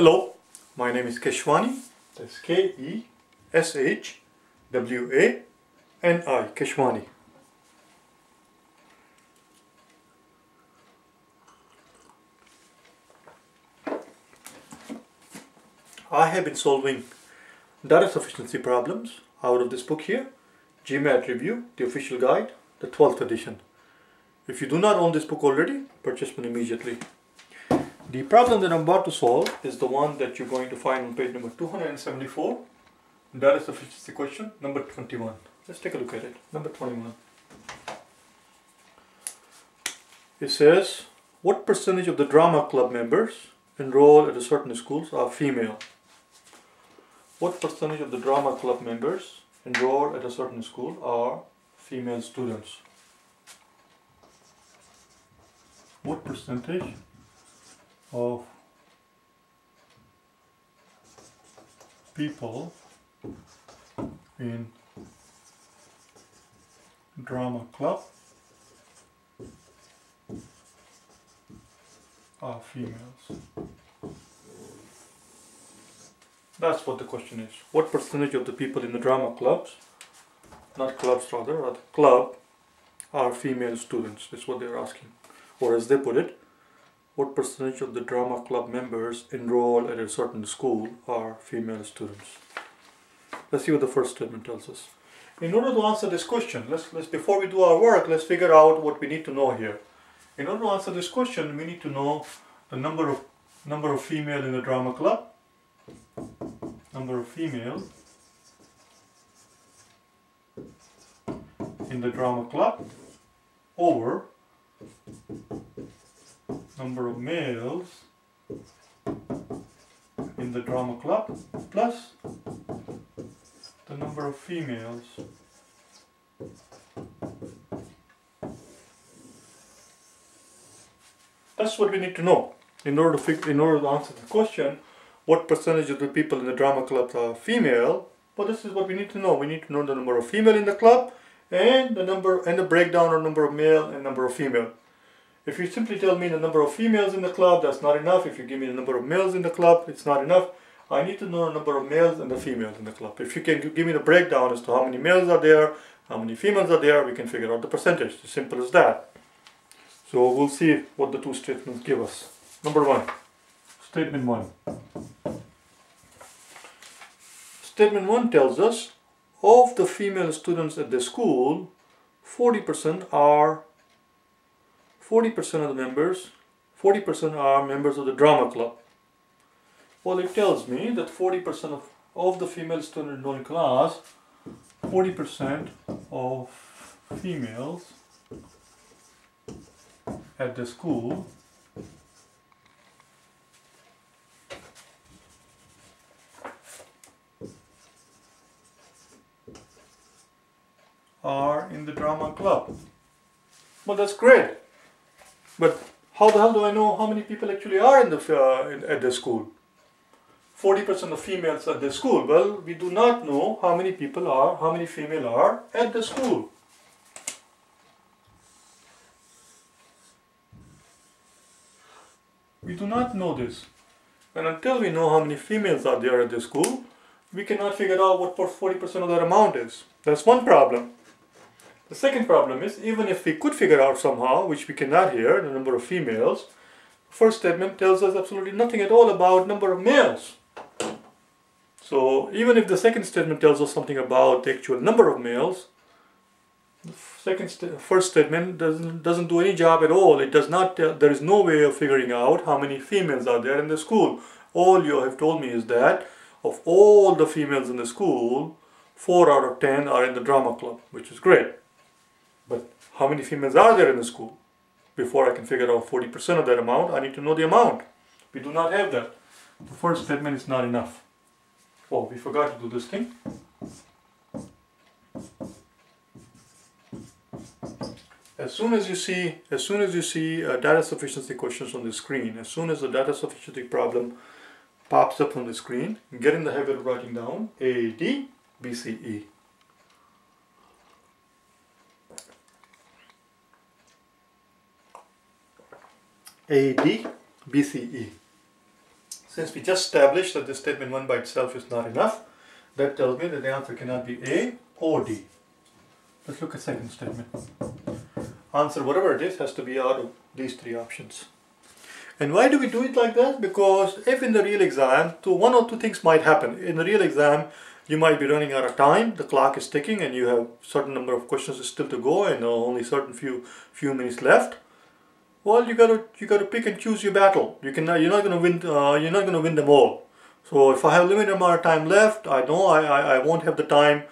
Hello, my name is Keshwani. That's Keshwani, Keshwani. I have been solving data sufficiency problems out of this book here, GMAT Review, the official guide, the 12th edition. If you do not own this book already, purchase one immediately. The problem that I'm about to solve is the one that you're going to find on page number 274, data sufficiency question number 21. Let's take a look at it. Number 21. It says, what percentage of the drama club members enrolled at a certain schools are female? What percentage of the drama club members enrolled at a certain school are female students? What percentage of people in drama club are females? That's what the question is. What percentage of the people in the drama clubs, not clubs rather, or the club, are female students? That's what they're asking. Or as they put it, what percentage of the drama club members enrolled at a certain school are female students? Let's see what the first statement tells us. In order to answer this question, let's before we do our work, let's figure out what we need to know here. In order to answer this question, we need to know the number of female in the drama club, number of female in the drama club over number of males in the drama club plus the number of females That's what we need to know in order to answer the question, what percentage of the people in the drama club are female. Well, this is what we need to know. We need to know the number of female in the club and the breakdown of number of male and number of female. If you simply tell me the number of females in the club, that's not enough. If you give me the number of males in the club, it's not enough. I need to know the number of males and the females in the club. If you can give me the breakdown as to how many males are there, how many females are there, we can figure out the percentage. As simple as that. So we'll see what the two statements give us. Number one, statement one. Statement one tells us, of the female students at the school, 40% of the members, 40% are members of the drama club. Well, it tells me that 40% of the female students in class, 40% of females at the school are in the drama club. Well, that's great. But how the hell do I know how many people actually are in at the school? 40% of females at the school. Well, we do not know how many female are at the school. We do not know this. And until we know how many females are there at the school, we cannot figure out what 40% of that amount is. That's one problem. The second problem is, even if we could figure out somehow, which we cannot here, the number of females, the first statement tells us absolutely nothing at all about number of males. So even if the second statement tells us something about the actual number of males, the first statement doesn't do any job at all. It does not there is no way of figuring out how many females are there in the school. All you have told me is that of all the females in the school, 4 out of 10 are in the drama club, which is great. But how many females are there in the school? Before I can figure out 40% of that amount, I need to know the amount. We do not have that. The first statement is not enough. Oh, we forgot to do this thing. As soon as you see data sufficiency questions on the screen, as soon as the data sufficiency problem pops up on the screen, get in the habit of writing down A, D, B, C, E. A, D, B, C, E. Since we just established that this statement 1 by itself is not enough, that tells me that the answer cannot be A or D. Let's look at second statement. Answer, whatever it is, has to be out of these three options. And why do we do it like that? Because if in the real exam, one or two things might happen. In the real exam, you might be running out of time, the clock is ticking, and you have a certain number of questions still to go, and only certain few minutes left. Well, you gotta pick and choose your battle. You're not gonna win them all. So if I have a limited amount of time left, I know I won't have the time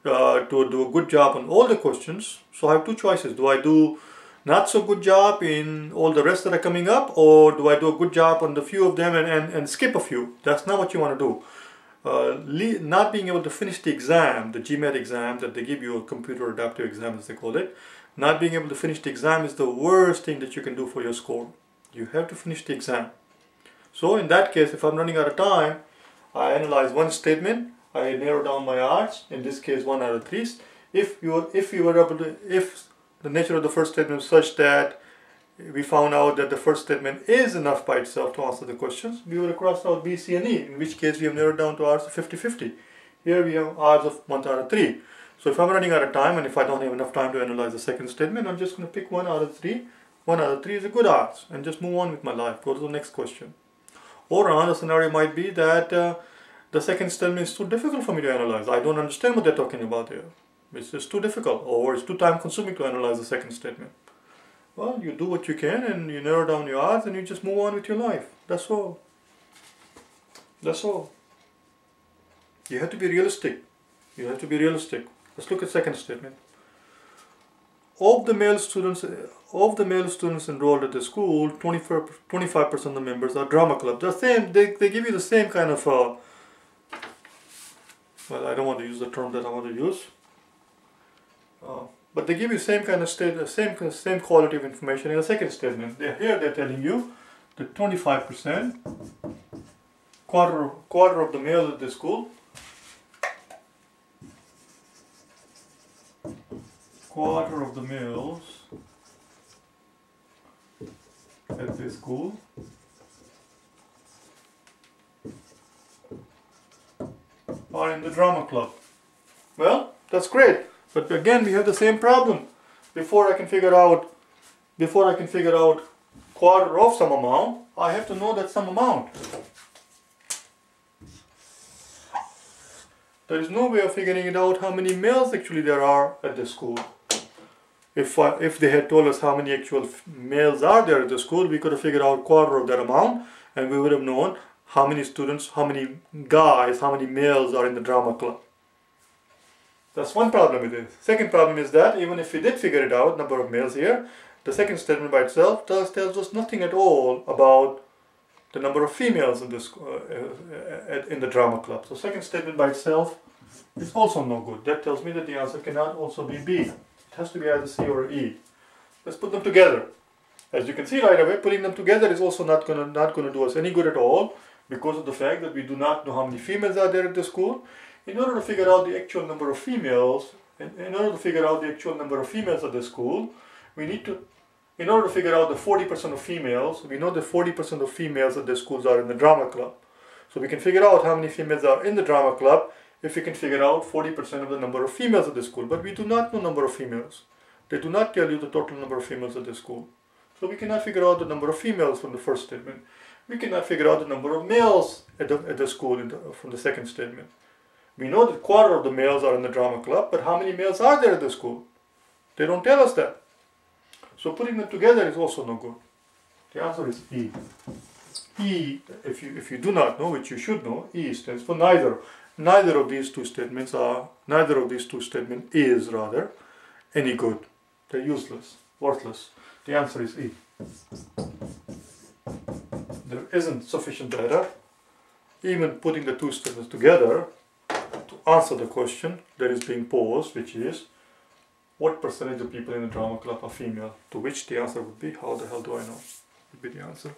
to do a good job on all the questions. So I have two choices. Do I do not so good job in all the rest that are coming up, or do I do a good job on the few of them and skip a few? That's not what you want to do. Not being able to finish the exam, the GMAT exam that they give you, a computer adaptive exam as they call it, not being able to finish the exam is the worst thing that you can do for your score. You have to finish the exam. So in that case, if I'm running out of time, I analyze one statement, I narrow down my odds, in this case 1 out of 3. If the nature of the first statement is such that we found out that the first statement is enough by itself to answer the questions, we would have crossed out B, C, and E, in which case we have narrowed down to odds of 50-50. Here we have odds of 1 out of 3. So if I'm running out of time and if I don't have enough time to analyze the second statement, I'm just going to pick 1 out of 3. 1 out of 3 is a good odds and just move on with my life, go to the next question. Or another scenario might be that the second statement is too difficult for me to analyze. I don't understand what they're talking about here. It's just too difficult, or it's too time consuming to analyze the second statement. Well, you do what you can and you narrow down your odds and you just move on with your life. That's all. That's all. You have to be realistic. You have to be realistic. Let's look at second statement. Of the male students enrolled at the school, 25% of the members are drama club. The same. They give you the same kind of. Well, I don't want to use the term that I want to use. But they give you same kind of same quality of information in the second statement. Here they're telling you that 25%, quarter of the males at the school, quarter of the males at this school are in the drama club. Well, that's great. But again, we have the same problem. Before I can figure out quarter of some amount, I have to know that some amount. There is no way of figuring it out how many males actually there are at the school. If they had told us how many actual males are there at the school, we could have figured out quarter of that amount, and we would have known how many students, how many guys, how many males are in the drama club. That's one problem with it. Second problem is that even if we did figure it out, number of males here, the second statement by itself tells us nothing at all about the number of females in this in the drama club. So second statement by itself is also no good. That tells me that the answer cannot also be B. It has to be either C or E. Let's put them together. As you can see right away, putting them together is also not gonna do us any good at all, because of the fact that we do not know how many females are there at the school. In order to figure out the actual number of females, in order to figure out the actual number of females at the school, we need to, in order to figure out the 40% of females, we know that 40% of females at the schools are in the drama club. So we can figure out how many females are in the drama club if we can figure out 40% of the number of females at the school. But we do not know number of females. They do not tell you the total number of females at the school. So we cannot figure out the number of females from the first statement. We cannot figure out the number of males at the school from the second statement. We know that quarter of the males are in the drama club, but how many males are there at the school? They don't tell us that. So putting them together is also no good. The answer is E. E, if you do not know, which you should know, E stands for neither. Neither of these two statements is rather any good. They're useless, worthless. The answer is E. There isn't sufficient data, even putting the two statements together, to answer the question that is being posed, which is, what percentage of people in the drama club are female? To which the answer would be, how the hell do I know? Would be the answer.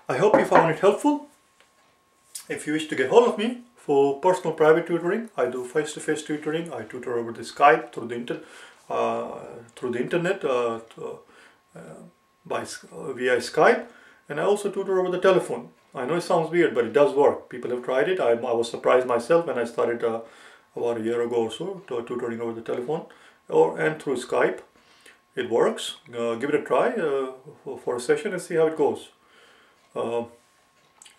I hope you found it helpful. If you wish to get hold of me for personal private tutoring, I do face-to-face tutoring. I tutor over the Skype, through the internet. via Skype, and I also tutor over the telephone. I know it sounds weird, but it does work. People have tried it. I was surprised myself when I started about a year ago or so tutoring over the telephone and through Skype. It works. Give it a try for a session and see how it goes.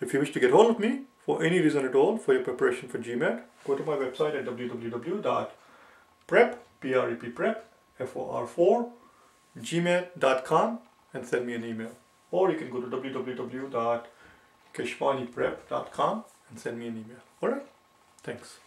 If you wish to get hold of me for any reason at all for your preparation for GMAT, go to my website at www.for4gmat.com and send me an email. Or you can go to www.keshwaniprep.com and send me an email. Alright? Thanks.